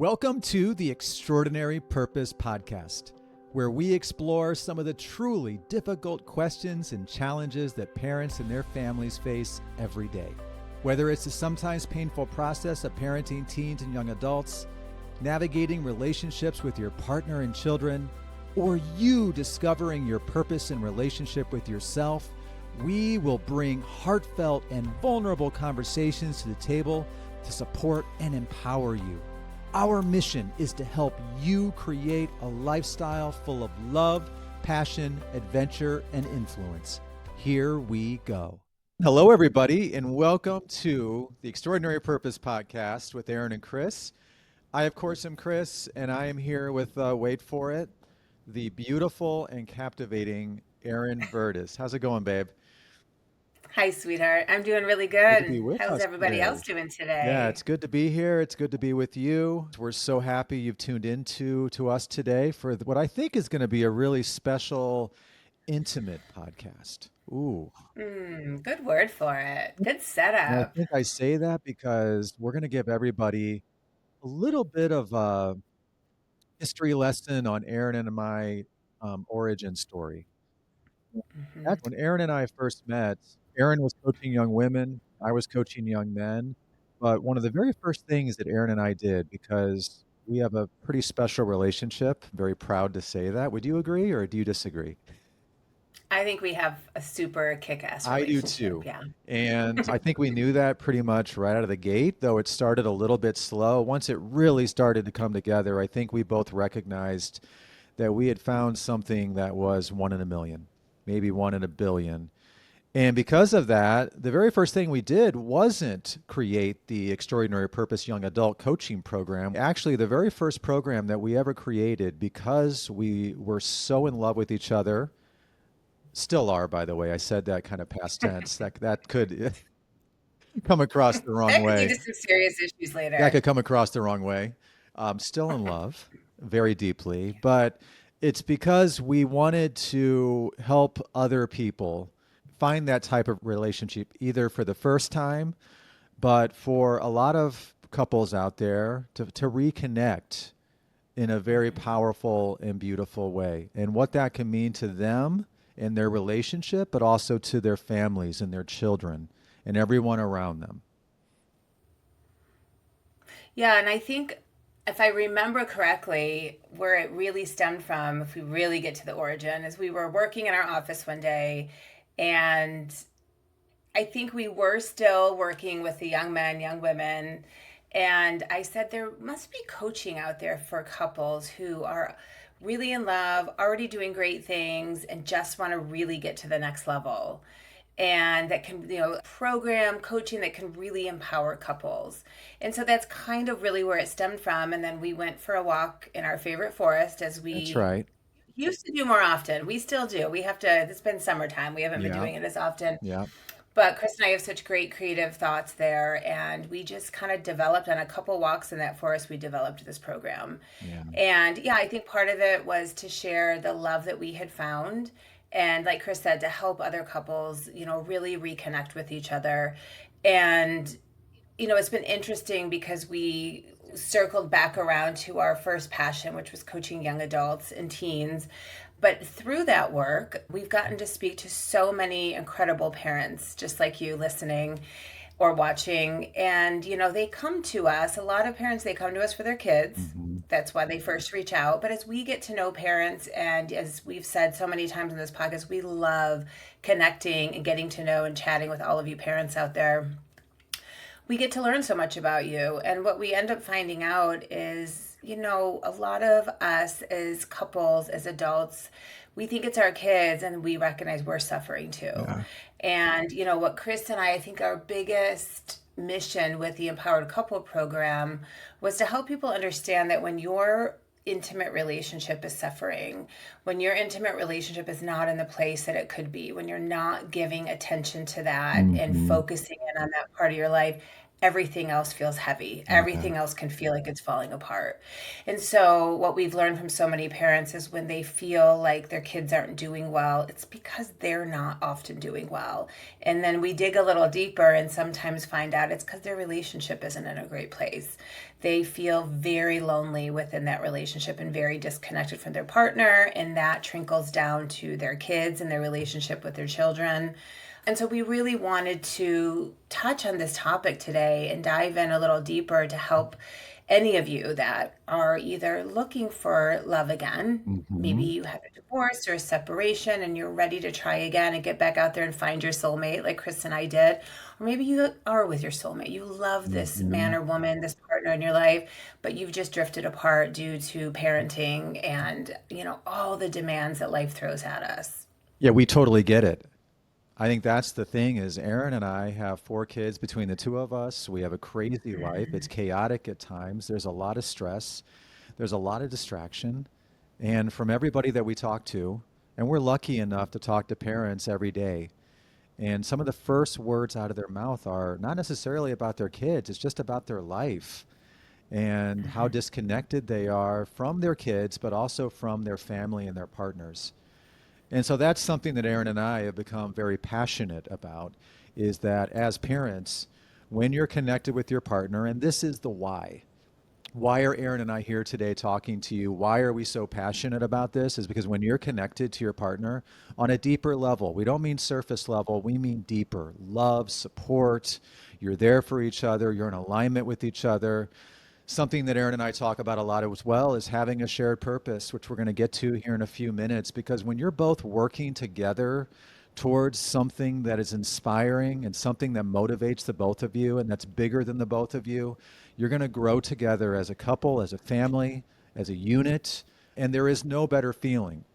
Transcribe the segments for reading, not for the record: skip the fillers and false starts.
Welcome to the Extraordinary Purpose Podcast, where we explore some of the truly difficult questions and challenges that parents and their families face every day. Whether it's the sometimes painful process of parenting teens and young adults, navigating relationships with your partner and children, or you discovering your purpose in relationship with yourself, we will bring heartfelt and vulnerable conversations to the table to support and empower you. Our mission is to help you create a lifestyle full of love, passion, adventure, and influence. Here we go. Hello, everybody, and welcome to the Extraordinary Purpose Podcast with Erin and Chris. I, of course, am Chris, and I am here with, wait for it, the beautiful and captivating Erin Verdes. How's it going, babe? Hi, sweetheart. I'm doing really Good to good. be with How's us everybody today. else doing Yeah, today? it's good to be here. It's good to be with you. We're so happy you've tuned into us today for what I think is going to be a really special, intimate podcast. Ooh. Good word for it. Good And I setup. think I say that because we're going to give everybody a little bit of a history lesson on Erin and my origin story. hmm That's when Erin and I first met. Erin was coaching young women. I was coaching young men. But one of the very first things that Erin and I did, because we have a pretty special relationship, very proud to say that. Would you agree or do you disagree? I think we have a super kick-ass I do relationship. too. Yeah. And I think we knew that pretty much right out of the gate, though it started a little bit slow. Once it really started to come together, I think we both recognized that we had found something that was one in a million, maybe one in a billion. And because of that, the very first thing we did wasn't create the Extraordinary Purpose Young Adult Coaching Program. Actually, the very first program that we ever created, because we were so in love with each other, still are, by the way. I said that kind of past tense. That could come across the wrong That could lead way. to some serious issues That later. could come across the wrong way. Still in love very deeply, but it's because we wanted to help other people find that type of relationship either for the first time, but for a lot of couples out there to reconnect in a very powerful and beautiful way. And what that can mean to them and their relationship, but also to their families and their children and everyone around them. Yeah, and I think if I remember correctly, where it really stemmed from, if we really get to the origin, is we were working in our office one day, and I think we were still working with the young men, young women. And I said, there must be coaching out there for couples who are really in love, already doing great things, and just want to really get to the next level. And that can, program coaching that can really empower couples. And so that's kind of really where it stemmed from. And then we went for a walk in our favorite forest as That's we right. used to do more often. We still do. We have to, it's been summertime. We haven't been Yeah. doing it as often. Yeah. But Chris and I have such great creative thoughts there, and we just kind of developed on a couple walks in that forest. We developed this program, Yeah. and yeah, I think part of it was to share the love that we had found, and like Chris said, to help other couples, really reconnect with each other, and it's been interesting because we circled back around to our first passion, which was coaching young adults and teens. But through that work, we've gotten to speak to so many incredible parents, just like you listening or watching. And, they come to us, a lot of parents, they come to us for their kids. Hmm. That's why they first reach out. But as we get to know parents, and as we've said so many times in this podcast, we love connecting and getting to know and chatting with all of you parents out there. We get to learn so much about you. And what we end up finding out is, a lot of us as couples, as adults, we think it's our kids and we recognize we're suffering too. Yeah. And, what Chris and I think our biggest mission with the Empowered Couple program was to help people understand that when your intimate relationship is suffering, when your intimate relationship is not in the place that it could be, when you're not giving attention to that and Hmm. focusing in on that part of your life, everything else feels heavy. Yeah. Everything else can feel like it's falling apart. And so, what we've learned from so many parents is when they feel like their kids aren't doing well, it's because they're not often doing well. And then we dig a little deeper and sometimes find out it's because their relationship isn't in a great place. They feel very lonely within that relationship and very disconnected from their partner. And that trickles down to their kids and their relationship with their children. And so we really wanted to touch on this topic today and dive in a little deeper to help any of you that are either looking for love again. Maybe Hmm. you had a divorce or a separation and you're ready to try again and get back out there and find your soulmate like Chris and I did. Or maybe you are with your soulmate. You love this man Hmm. or woman, this partner in your life, but you've just drifted apart due to parenting and, all the demands that life throws at us. Yeah, we totally get it. I think that's the thing is Erin and I have four kids between the two of us. We have a crazy life. It's chaotic at times. There's a lot of stress. There's a lot of distraction. And from everybody that we talk to, and we're lucky enough to talk to parents every day. And some of the first words out of their mouth are not necessarily about their kids, it's just about their life and how disconnected they are from their kids, but also from their family and their partners. And so that's something that Erin and I have become very passionate about is that as parents, when you're connected with your partner, and this is the why. Why are Erin and I here today talking to you? Why are we so passionate about this? Is because when you're connected to your partner on a deeper level, we don't mean surface level, we mean deeper love, support. You're there for each other, you're in alignment with each other. Something that Erin and I talk about a lot as well is having a shared purpose, which we're going to get to here in a few minutes. Because when you're both working together towards something that is inspiring and something that motivates the both of you and that's bigger than the both of you, you're going to grow together as a couple, as a family, as a unit. And there is no better feeling.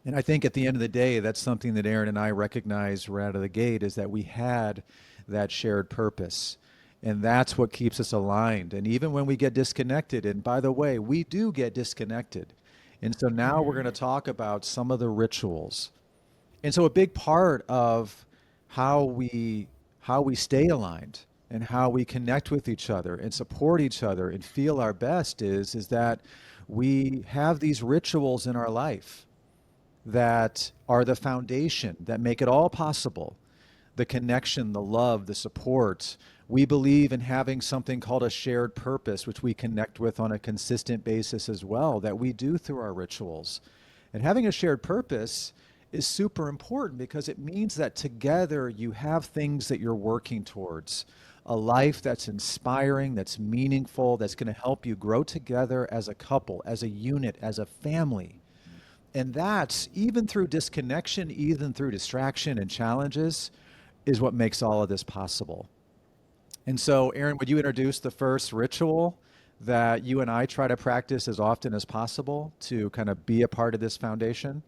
And I think at the end of the day, that's something that Erin and I recognized right out of the gate is that we had that shared purpose. And that's what keeps us aligned. And even when we get disconnected, and by the way, we do get disconnected. And so now we're going to talk about some of the rituals. And so a big part of how we how we stay aligned and how we connect with each other and support each other and feel our best is that we have these rituals in our life that are the foundation that make it all possible. The connection, the love, the support. We believe in having something called a shared purpose, which we connect with on a consistent basis as well, that we do through our rituals. And having a shared purpose is super important because it means that together you have things that you're working towards. A life that's inspiring, that's meaningful, that's going to help you grow together as a couple, as a unit, as a family. And that's even through disconnection, even through distraction and challenges, is what makes all of this possible. And so, Erin, would you introduce the first ritual that you and I try to practice as often as possible to kind of be a part of this foundation?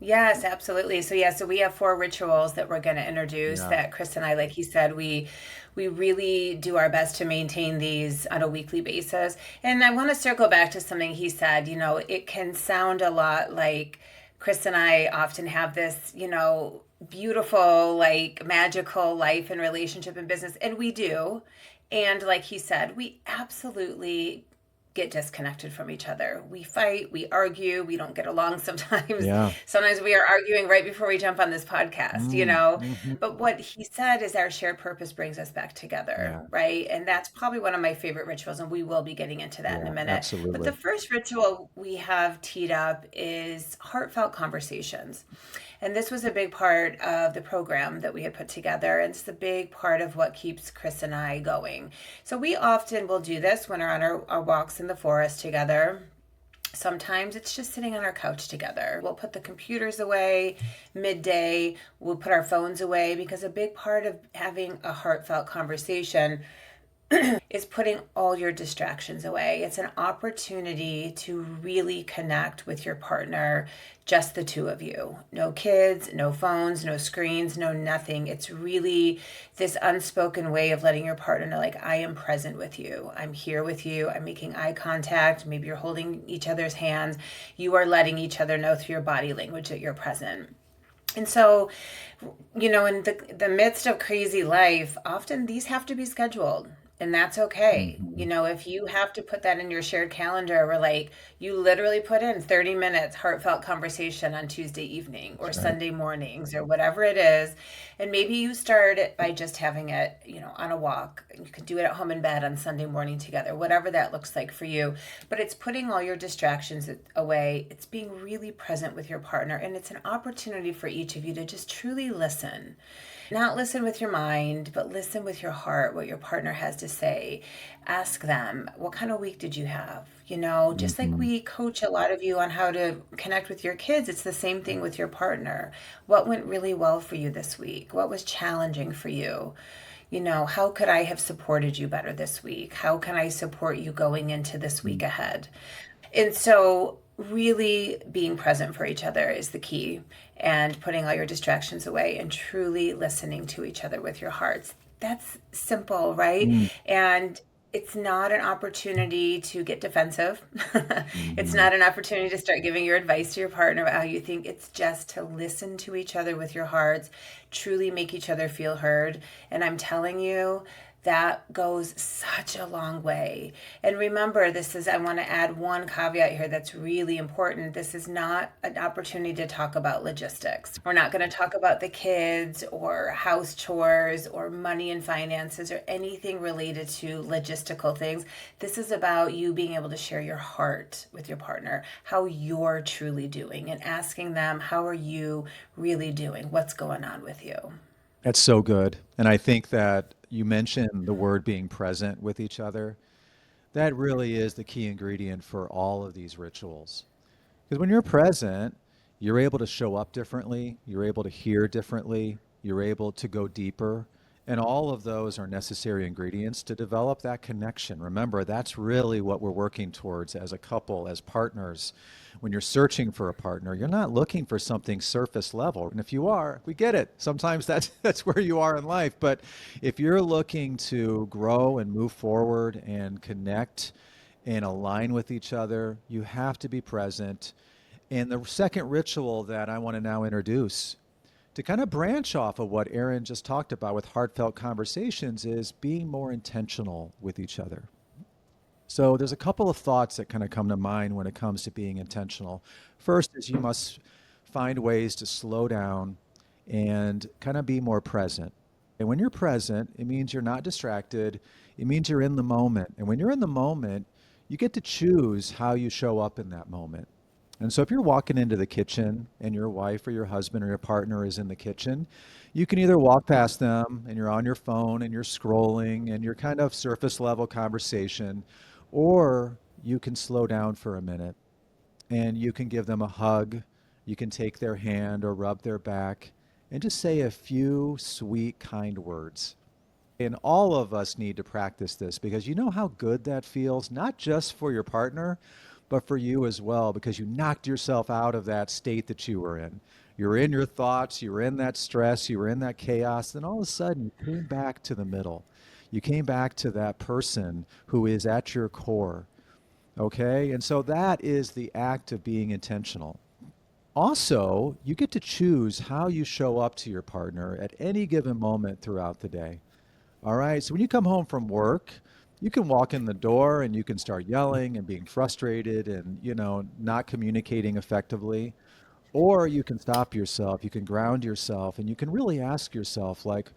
Yes, absolutely. So we have four rituals that we're going to introduce Yeah. that Chris and I, like he said, we really do our best to maintain these on a weekly basis. And I want to circle back to something he said. It can sound a lot like Chris and I often have this, beautiful, like magical life and relationship and business, and we do. And like he said, we absolutely get disconnected from each other. We fight, we argue, we don't get along sometimes. Yeah. Sometimes we are arguing right before we jump on this podcast, Mm, hmm. But what he said is our shared purpose brings us back together, Yeah. right? And that's probably one of my favorite rituals, and we will be getting into that in a Yeah. minute. But the Absolutely. first ritual we have teed up is heartfelt conversations. And this was a big part of the program that we had put together. And it's a big part of what keeps Chris and I going. So we often will do this when we're on our walks in the forest together. Sometimes it's just sitting on our couch together. We'll put the computers away midday. We'll put our phones away because a big part of having a heartfelt conversation is putting all your distractions away. It's an opportunity to really connect with your partner, just the two of you. No kids, no phones, no screens, no nothing. It's really this unspoken way of letting your partner know, like, I am present with you. I'm here with you. I'm making eye contact. Maybe you're holding each other's hands. You are letting each other know through your body language that you're present. And so, in the midst of crazy life, often these have to be scheduled, and that's okay. Mhm. If you have to put that in your shared calendar, where like you literally put in 30 minutes heartfelt conversation on Tuesday evening or That's right. Sunday mornings or whatever it is, and maybe you start it by just having it, on a walk. You could do it at home in bed on Sunday morning together, whatever that looks like for you. But it's putting all your distractions away. It's being really present with your partner, and it's an opportunity for each of you to just truly listen. Not listen with your mind, but listen with your heart what your partner has to say. Ask them, what kind of week did you have? Just like Mhm. we coach a lot of you on how to connect with your kids, it's the same thing with your partner. What went really well for you this week? What was challenging for you? How could I have supported you better this week? How can I support you going into this week Mm. ahead? And so, really being present for each other is the key, and putting all your distractions away and truly listening to each other with your hearts. That's simple, right? Mm. And it's not an opportunity to get defensive. It's Mhm. not an opportunity to start giving your advice to your partner about how you think. It's just to listen to each other with your hearts, truly make each other feel heard. And I'm telling you, that goes such a long way. And remember, I want to add one caveat here that's really important. This is not an opportunity to talk about logistics. We're not going to talk about the kids or house chores or money and finances or anything related to logistical things. This is about you being able to share your heart with your partner, how you're truly doing, and asking them, how are you really doing? What's going on with you? That's so good. And I think that you mentioned the word being present with each other. That really is the key ingredient for all of these rituals. Because when you're present, you're able to show up differently, you're able to hear differently, you're able to go deeper. And all of those are necessary ingredients to develop that connection. Remember, that's really what we're working towards as a couple, as partners. When you're searching for a partner, you're not looking for something surface level. And if you are, we get it. Sometimes that's where you are in life. But if you're looking to grow and move forward and connect and align with each other, you have to be present. And the second ritual that I want to now introduce to kind of branch off of what Erin just talked about with heartfelt conversations is being more intentional with each other. So there's a couple of thoughts that kind of come to mind when it comes to being intentional. First is you must find ways to slow down and kind of be more present. And when you're present, it means you're not distracted. It means you're in the moment. And when you're in the moment, you get to choose how you show up in that moment. And so if you're walking into the kitchen and your wife or your husband or your partner is in the kitchen, you can either walk past them and you're on your phone and you're scrolling and you're kind of surface level conversation, or you can slow down for a minute and you can give them a hug. You can take their hand or rub their back and just say a few sweet, kind words. And all of us need to practice this because you know how good that feels, not just for your partner, but for you as well, because you knocked yourself out of that state that you were in. You were in your thoughts, you were in that stress, you were in that chaos, then all of a sudden you came back to the middle. You came back to that person who is at your core. Okay? And so that is the act of being intentional. Also, you get to choose how you show up to your partner at any given moment throughout the day. All right. So when you come home from work, you can walk in the door and you can start yelling and being frustrated and, not communicating effectively. Or you can stop yourself, you can ground yourself, and you can really ask yourself, like,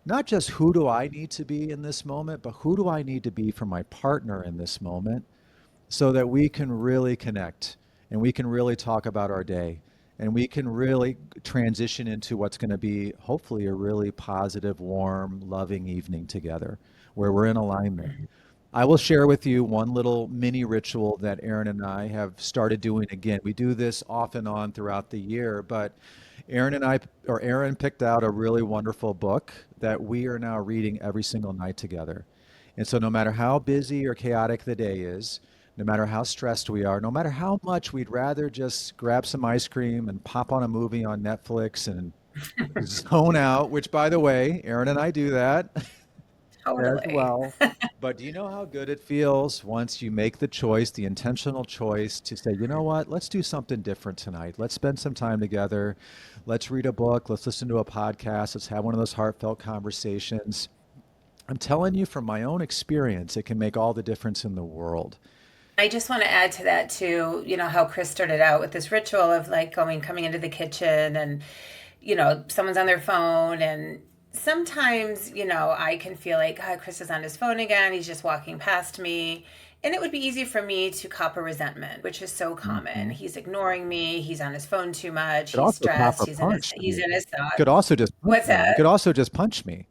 not just who do I need to be in this moment, but who do I need to be for my partner in this moment? So that we can really connect and we can really talk about our day and we can really transition into what's going to be hopefully a really positive, warm, loving evening together where we're in alignment. I will share with you one little mini ritual that Erin and I have started doing again. We do this off and on throughout the year, but Erin picked out a really wonderful book that we are now reading every single night together. And so no matter how busy or chaotic the day is, no matter how stressed we are, no matter how much we'd rather just grab some ice cream and pop on a movie on Netflix and zone out, which by the way, Erin and I do that. as Totally. well. But do you know how good it feels once you make the choice, the intentional choice to say, you know what, let's do something different tonight. Let's spend some time together. Let's read a book. Let's listen to a podcast. Let's have one of those heartfelt conversations. I'm telling you from my own experience, it can make all the difference in the world. I just want to add to that too, how Chris started out with this ritual of like coming into the kitchen and, someone's on their phone. And sometimes, I can feel like, God, Chris is on his phone again. He's just walking past me. And it would be easy for me to cop a resentment, which is so common. Mhm. He's ignoring me. He's on his phone too much. Could He's also cop stressed. a He's in his punch. he's in his thoughts. Could also just punch What's me. You that? could also just punch me.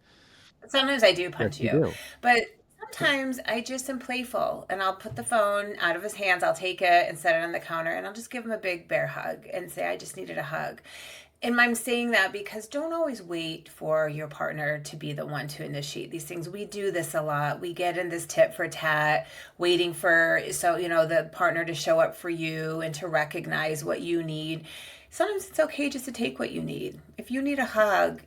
Sometimes I do Yes, punch you you, do. but sometimes I just am playful and I'll put the phone out of his hands. I'll take it and set it on the counter and I'll just give him a big bear hug and say, I just needed a hug. And I'm saying that because don't always wait for your partner to be the one to initiate these things. We do this a lot. We get in this tit for tat, waiting for the partner to show up for you and to recognize what you need. Sometimes it's okay just to take what you need. If you need a hug,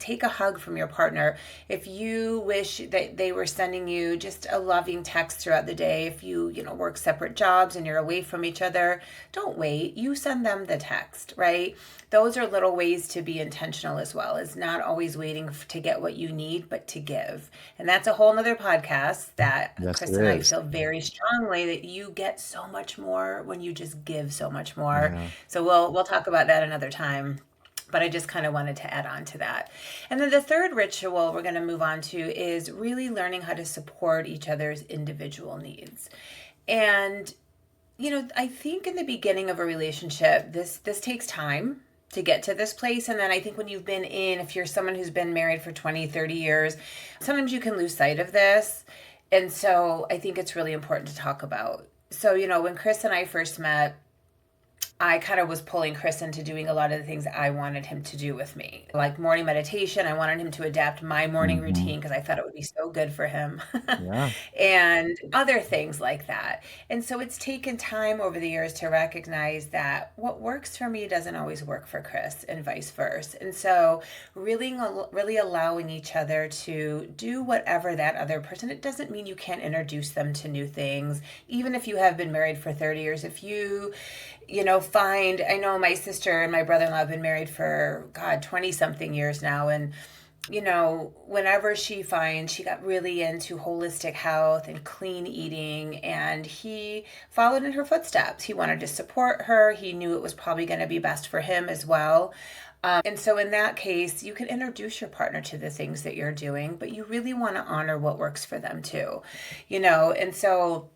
take a hug from your partner. If you wish that they were sending you just a loving text throughout the day, if you work separate jobs and you're away from each other, don't wait. You send them the text, right? Those are little ways to be intentional as well, is not always waiting to get what you need, but to give. And that's a whole nother podcast that Yes, it Chris and I is. feel very strongly that you get so much more when you just give so much more. Yeah. So we'll talk about that another time. But I just kind of wanted to add on to that. And then the third ritual we're going to move on to is really learning how to support each other's individual needs. And I think in the beginning of a relationship, this takes time to get to this place. And then I think when you've been if you're someone who's been married for 20, 30 years, sometimes you can lose sight of this. And so I think it's really important to talk about. So, when Chris and I first met, I kind of was pulling Chris into doing a lot of the things I wanted him to do with me. Like morning meditation, I wanted him to adapt my morning Hmm. routine because I thought it would be so good for him. Yeah. And other things like that. And so it's taken time over the years to recognize that what works for me doesn't always work for Chris and vice versa. And so really allowing each other to do whatever that other person, it doesn't mean you can't introduce them to new things. Even if you have been married for 30 years, if I know my sister and my brother-in-law have been married for, God, 20 something years now. And, whenever she got really into holistic health and clean eating, and he followed in her footsteps. He wanted to support her. He knew it was probably going to be best for him as well. And so in that case, you can introduce your partner to the things that you're doing, but you really want to honor what works for them too, and so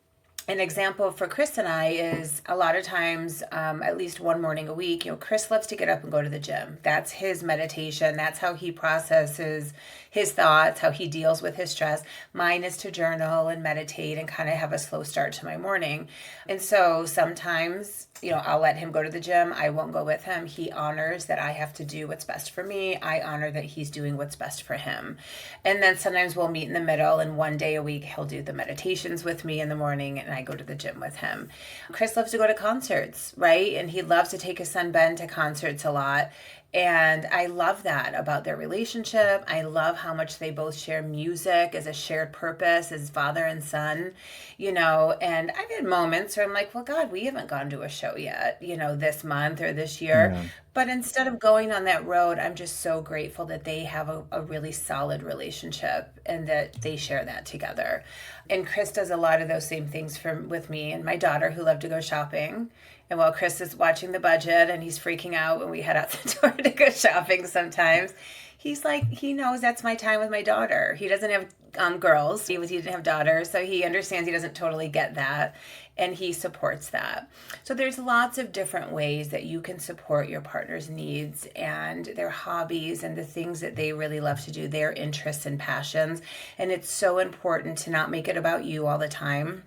an example for Chris and I is a lot of times, at least one morning a week, Chris loves to get up and go to the gym. That's his meditation. That's how he processes his thoughts, how he deals with his stress. Mine is to journal and meditate and kind of have a slow start to my morning. And so sometimes, I'll let him go to the gym. I won't go with him. He honors that I have to do what's best for me. I honor that he's doing what's best for him. And then sometimes we'll meet in the middle, and one day a week he'll do the meditations with me in the morning and I go to the gym with him. Chris loves to go to concerts, right? And he loves to take his son Ben to concerts a lot. And I love that about their relationship. I love how much they both share music as a shared purpose as father and son, and I've had moments where I'm like, well, God, we haven't gone to a show yet, this month or this year. Yeah. But instead of going on that road, I'm just so grateful that they have a really solid relationship and that they share that together. And Chris does a lot of those same things with me and my daughter, who love to go shopping. And while Chris is watching the budget and he's freaking out when we head out the door to go shopping sometimes, he's like, he knows that's my time with my daughter. He doesn't have girls. He didn't have daughters, so he understands he doesn't totally get that, and he supports that. So there's lots of different ways that you can support your partner's needs and their hobbies and the things that they really love to do, their interests and passions. And it's so important to not make it about you all the time.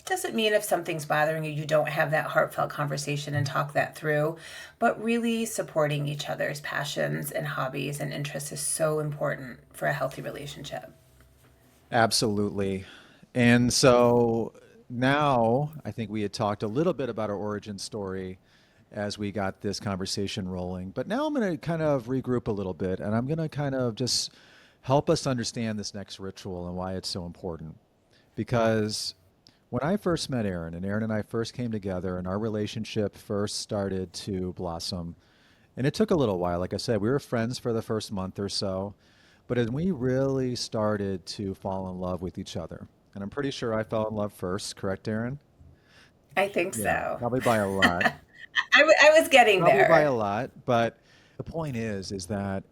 Doesn't mean if something's bothering you, you don't have that heartfelt conversation and talk that through, but really supporting each other's passions and hobbies and interests is so important for a healthy relationship. Absolutely. And so now I think we had talked a little bit about our origin story as we got this conversation rolling. But now I'm going to kind of regroup a little bit and I'm going to kind of just help us understand this next ritual and why it's so important. Because when I first met Erin, and Erin and I first came together, and our relationship first started to blossom, and it took a little while. Like I said, we were friends for the first month or so, but as we really started to fall in love with each other, and I'm pretty sure I fell in love first, correct, Erin? I think Yeah, so. probably by a lot. I was getting Probably by there. a lot, but the point is that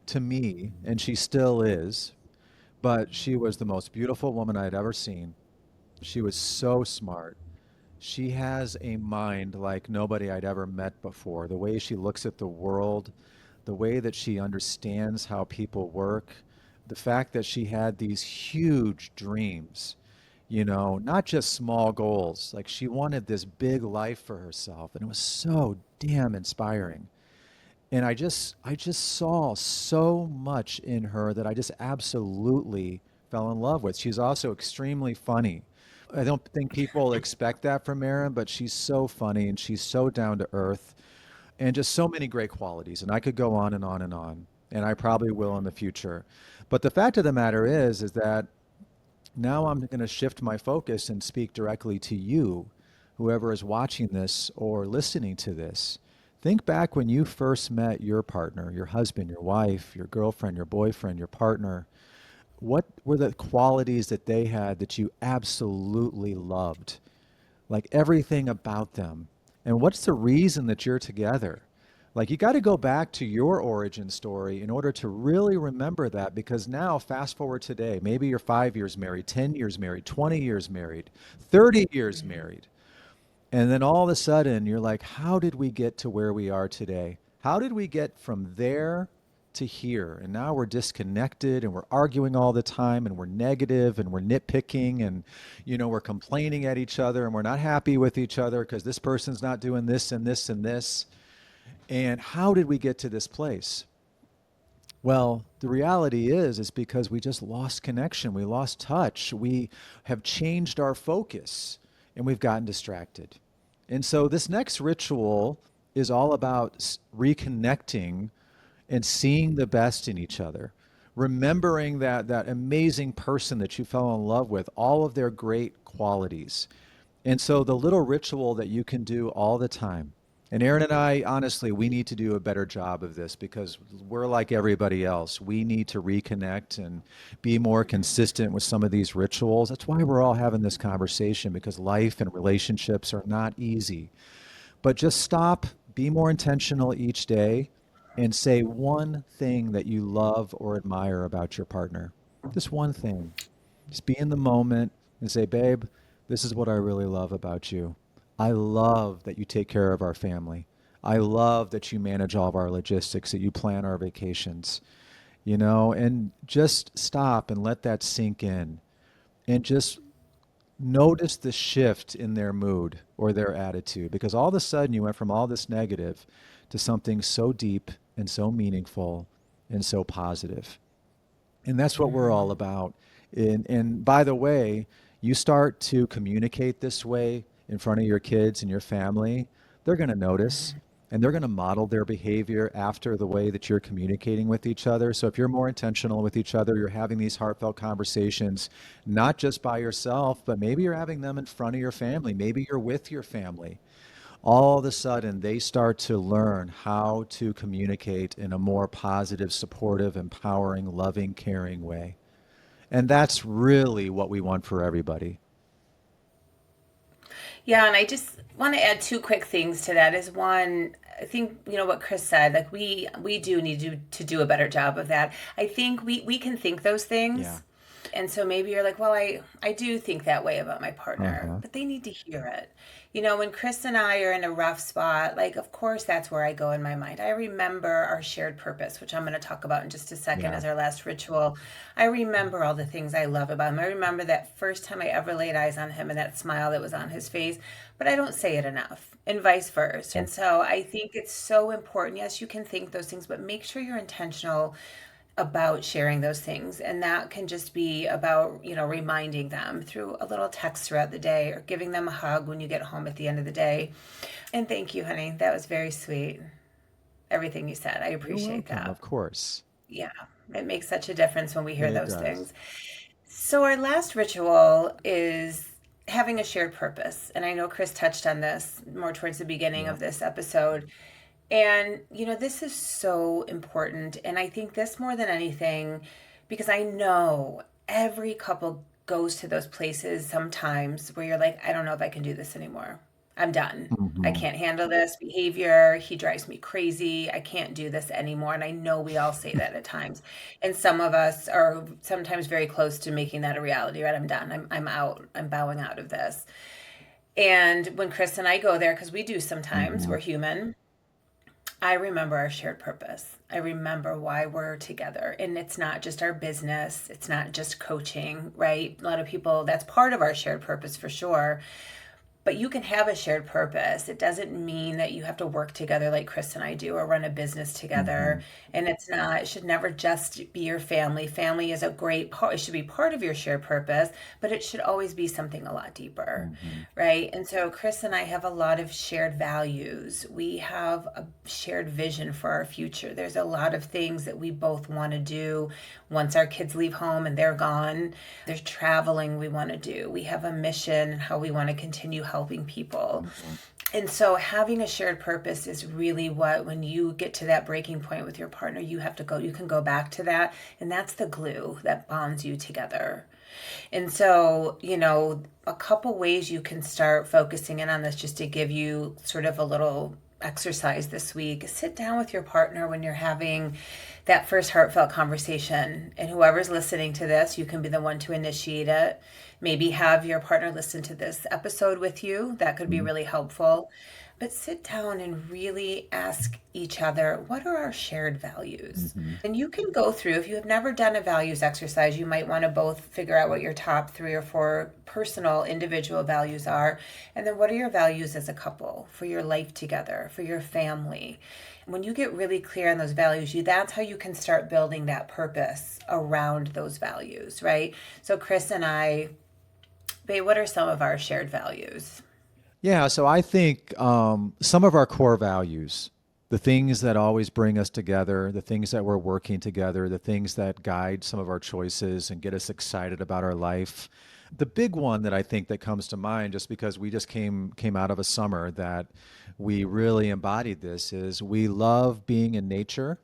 to me, and she still is, but she was the most beautiful woman I'd ever seen. She was so smart. She has a mind like nobody I'd ever met before. The way she looks at the world, the way that she understands how people work, the fact that she had these huge dreams, not just small goals. Like she wanted this big life for herself, and it was so damn inspiring. And I just saw so much in her that I just absolutely fell in love with. She's also extremely funny. I don't think people expect that from Erin, but she's so funny and she's so down to earth and just so many great qualities. And I could go on and on and on, and I probably will in the future. But the fact of the matter is that now I'm going to shift my focus and speak directly to you, whoever is watching this or listening to this. Think back when you first met your partner, your husband, your wife, your girlfriend, your boyfriend, your partner. What were the qualities that they had that you absolutely loved? Like everything about them. And what's the reason that you're together? Like you got to go back to your origin story in order to really remember that, because now fast forward today, maybe you're 5 years married, 10 years married, 20 years married, 30 years married. And then all of a sudden you're like, how did we get to where we are today? How did we get from there to here? And now we're disconnected and we're arguing all the time and we're negative and we're nitpicking and, we're complaining at each other and we're not happy with each other because this person's not doing this and this and this. And how did we get to this place? Well, the reality is because we just lost connection. We lost touch. We have changed our focus and we've gotten distracted. And so this next ritual is all about reconnecting and seeing the best in each other. Remembering that amazing person that you fell in love with, all of their great qualities. And so the little ritual that you can do all the time. And Aaron and I, honestly, we need to do a better job of this because we're like everybody else. We need to reconnect and be more consistent with some of these rituals. That's why we're all having this conversation, because life and relationships are not easy. But just stop, be more intentional each day, and say one thing that you love or admire about your partner. Just one thing. Just be in the moment and say, babe, this is what I really love about you. I love that you take care of our family. I love that you manage all of our logistics, that you plan our vacations, and just stop and let that sink in and just notice the shift in their mood or their attitude, because all of a sudden you went from all this negative to something so deep and so meaningful and so positive. And that's what we're all about. And by the way, you start to communicate this way in front of your kids and your family, they're going to notice and they're going to model their behavior after the way that you're communicating with each other. So if you're more intentional with each other, you're having these heartfelt conversations, not just by yourself, but maybe you're having them in front of your family. Maybe you're with your family. All of a sudden, they start to learn how to communicate in a more positive, supportive, empowering, loving, caring way. And that's really what we want for everybody. Yeah, and I just want to add two quick things to that. Is one, I think what Chris said. Like we do need to do a better job of that. I think we can think those Yeah. things, and so maybe you're like, well, I do think that way about my partner, Uh-huh. but they need to hear it. When Chris and I are in a rough spot, like of course that's where I go in my mind. I remember our shared purpose, which I'm going to talk about in just a second Yeah. as our last ritual. I remember all the things I love about him. I remember that first time I ever laid eyes on him and that smile that was on his face, but I don't say it enough, and vice versa. And so I think it's so important. Yes, you can think those things, but make sure you're intentional about sharing those things. And that can just be about, reminding them through a little text throughout the day or giving them a hug when you get home at the end of the day. And thank you, honey. That was very sweet. Everything you said. I You're appreciate welcome, that. of course. Yeah. It makes such a difference when we hear It those does. things. So, our last ritual is having a shared purpose. And I know Chris touched on this more towards the beginning Yeah. of this episode. And, this is so important. And I think this more than anything, because I know every couple goes to those places sometimes where you're like, I don't know if I can do this anymore. I'm done. I Hmm. can't handle this behavior. He drives me crazy. I can't do this anymore. And I know we all say that at times. And some of us are sometimes very close to making that a reality, right? I'm done. I'm out. I'm bowing out of this. And when Chris and I go there, because we do sometimes, Hmm. we're human, I remember our shared purpose. I remember why we're together. And it's not just our business, it's not just coaching, right? A lot of people, that's part of our shared purpose for sure. But you can have a shared purpose. It doesn't mean that you have to work together like Chris and I do or run a business Hmm. together. And it should never just be your family. Family is a great part, it should be part of your shared purpose, but it should always be something a lot deeper, Hmm. right? And so Chris and I have a lot of shared values. We have a shared vision for our future. There's a lot of things that we both want to do once our kids leave home and they're gone. There's traveling we want to do. We have a mission and how we want to continue helping people. Hmm. And so having a shared purpose is really what, when you get to that breaking point with your partner, you can go back to that. And that's the glue that bonds you together. And so, a couple ways you can start focusing in on this, just to give you sort of a little exercise this week. Sit down with your partner when you're having that first heartfelt conversation. And whoever's listening to this, you can be the one to initiate it. Maybe have your partner listen to this episode with you. That could be really helpful. But sit down and really ask each other, what are our shared values? Hmm. And you can go through, if you have never done a values exercise, you might want to both figure out what your top 3 or 4 personal individual values are. And then what are your values as a couple for your life together, for your family? When you get really clear on those values, that's how you can start building that purpose around those values, right? So Chris and I, babe, what are some of our shared values? Yeah, so I think some of our core values, the things that always bring us together, the things that we're working together, the things that guide some of our choices and get us excited about our life. The big one that I think that comes to mind, just because we just came out of a summer that we really embodied this, is we love being in nature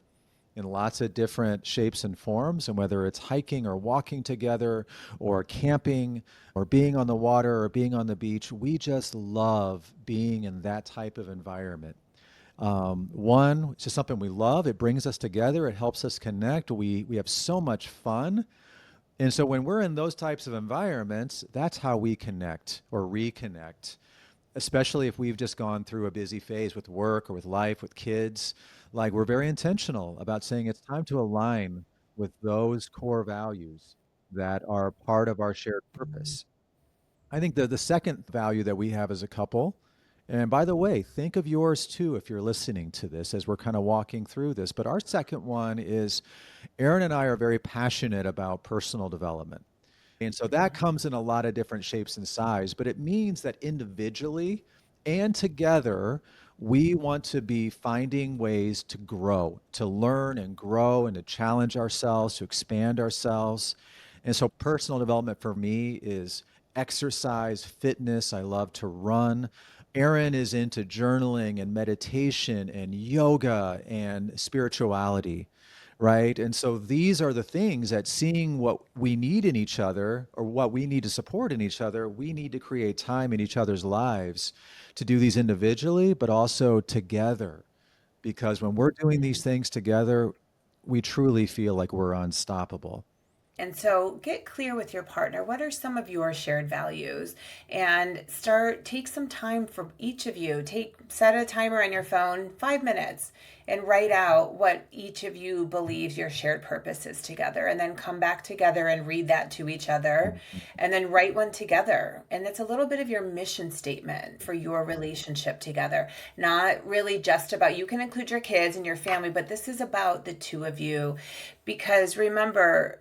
in lots of different shapes and forms. And whether it's hiking or walking together or camping or being on the water or being on the beach, we just love being in that type of environment. One, it's just something we love. It brings us together. It helps us connect. We have so much fun. And so when we're in those types of environments, that's how we connect or reconnect, especially if we've just gone through a busy phase with work or with life, with kids. Like we're very intentional about saying it's time to align with those core values that are part of our shared purpose. I think the second value that we have as a couple, and by the way, think of yours too if you're listening to this as we're kind of walking through this. But our second one is Erin and I are very passionate about personal development. And so that comes in a lot of different shapes and size, but it means that individually and together, we want to be finding ways to grow, to learn and grow and to challenge ourselves, to expand ourselves. And so personal development for me is exercise, fitness. I love to run. Erin is into journaling and meditation and yoga and spirituality, right? And so these are the things that, seeing what we need in each other or what we need to support in each other, we need to create time in each other's lives to do these individually, but also together. Because when we're doing these things together, we truly feel like we're unstoppable. And so get clear with your partner. What are some of your shared values? And take some time for each of you. Set a timer on your phone, 5 minutes, and write out what each of you believes your shared purpose is together. And then come back together and read that to each other. And then write one together. And it's a little bit of your mission statement for your relationship together. Not really just about, you can include your kids and your family, but this is about the two of you. Because remember,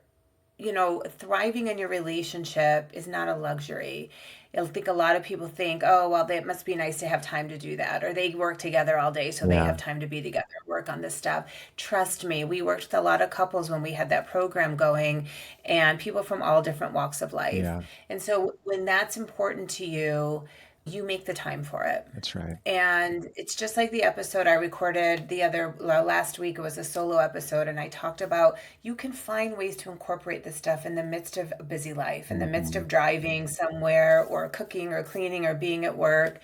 thriving in your relationship is not a luxury. I think a lot of people think, oh, well, it must be nice to have time to do that. Or they work together all day, so they Yeah. have time to be together and work on this stuff. Trust me, we worked with a lot of couples when we had that program going, and people from all different walks of life. Yeah. And so when that's important to you, you make the time for it. That's right. And it's just like the episode I recorded last week. It was a solo episode, and I talked about you can find ways to incorporate this stuff in the midst of a busy life, in the midst Mhm. of driving somewhere or cooking or cleaning or being at work.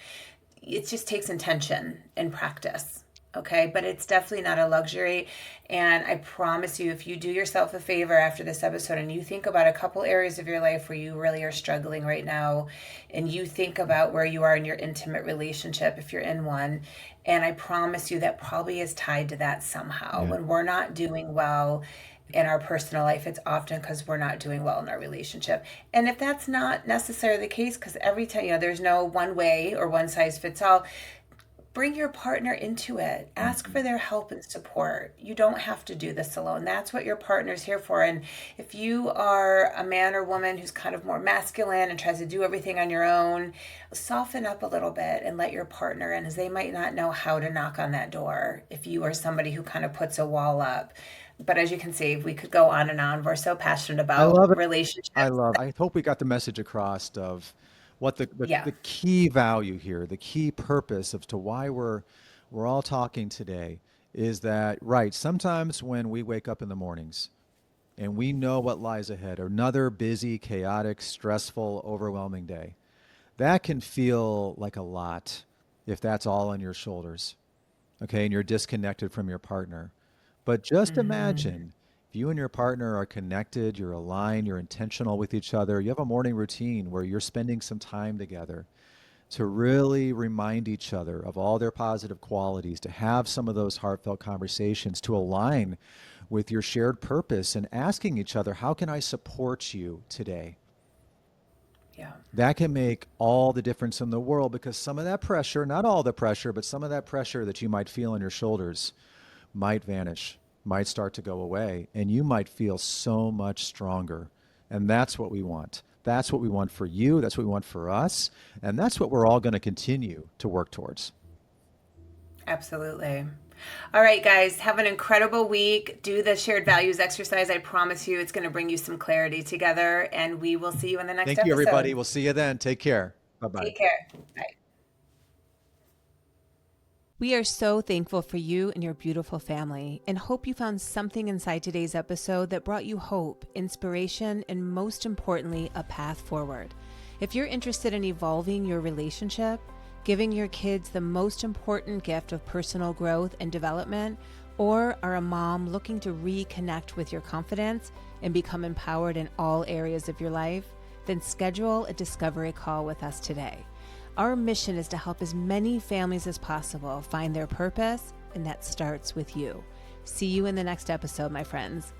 It just takes intention and practice. Okay, but it's definitely not a luxury. And I promise you, if you do yourself a favor after this episode and you think about a couple areas of your life where you really are struggling right now, and you think about where you are in your intimate relationship, if you're in one, and I promise you that probably is tied to that somehow. Yeah. When we're not doing well in our personal life, it's often because we're not doing well in our relationship. And if that's not necessarily the case, because every time, there's no one way or one size fits all, bring your partner into it. Ask Mhm. for their help and support. You don't have to do this alone. That's what your partner's here for. And if you are a man or woman who's kind of more masculine and tries to do everything on your own, soften up a little bit and let your partner in, as they might not know how to knock on that door if you are somebody who kind of puts a wall up. But as you can see, we could go on and on. We're so passionate I about love it. relationships. I hope we got the message across of what Yeah. the key value here, the key purpose of to why we're all talking today is that, right, sometimes when we wake up in the mornings and we know what lies ahead, another busy, chaotic, stressful, overwhelming day, that can feel like a lot if that's all on your shoulders, okay, and you're disconnected from your partner. But just Hmm. imagine if you and your partner are connected, you're aligned, you're intentional with each other, you have a morning routine where you're spending some time together to really remind each other of all their positive qualities, to have some of those heartfelt conversations, to align with your shared purpose and asking each other, how can I support you today? Yeah. That can make all the difference in the world because some of that pressure, not all the pressure, but some of that pressure that you might feel on your shoulders might vanish, might start to go away, and you might feel so much stronger. And that's what we want. That's what we want for you. That's what we want for us. And that's what we're all going to continue to work towards. Absolutely. All right, guys, have an incredible week. Do the shared values exercise. I promise you it's going to bring you some clarity together, and we will see you in the next Thank you, everybody. episode. We'll see you then. Take care. Bye bye. Take care. Bye. We are so thankful for you and your beautiful family and hope you found something inside today's episode that brought you hope, inspiration, and most importantly, a path forward. If you're interested in evolving your relationship, giving your kids the most important gift of personal growth and development, or are a mom looking to reconnect with your confidence and become empowered in all areas of your life, then schedule a discovery call with us today. Our mission is to help as many families as possible find their purpose, and that starts with you. See you in the next episode, my friends.